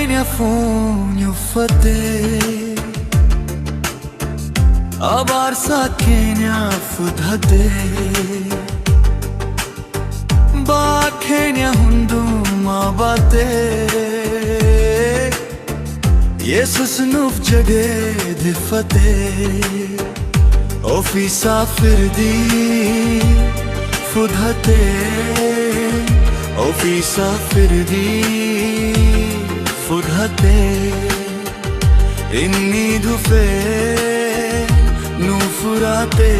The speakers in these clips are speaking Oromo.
Kenya fonyo fate Abarsa Kenya fudhate Ba Kenya hunduma bate Jesus nuf jage difate Ofisa firdi fudhate Ofisa firdi fudhate Inni dhufe nu furate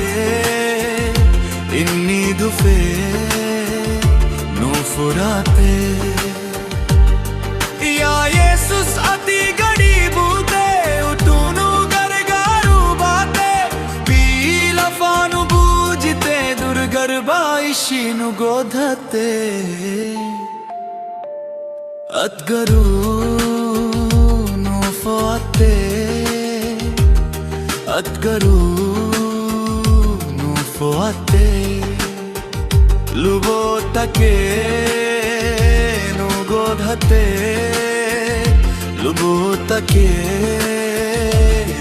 Inni dhufe nu furate Ya Jesus ati gadi bute utunu gargaru bate Pila fanu bujite durgarba ishinu godhate Atgaru nu foate Atgaru nu foate Lubotake nu godhate Lubotake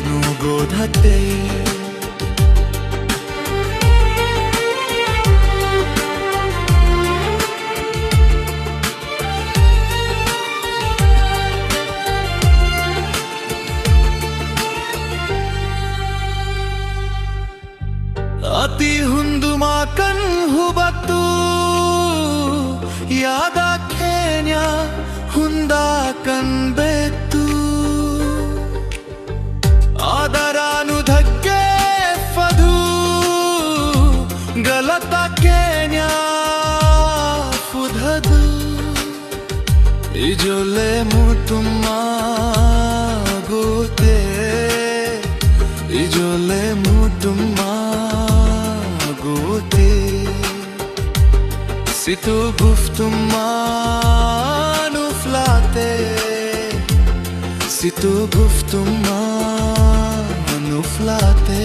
nu godhate Ati hunduma kan hubatu Yada Kenya hunda kan betu Adaranu dhakke fadhu Galata Kenya fudhadu Ijole mutuma gote Ijole mutuma Situ guftuma nuflate Situ guftuma nuflate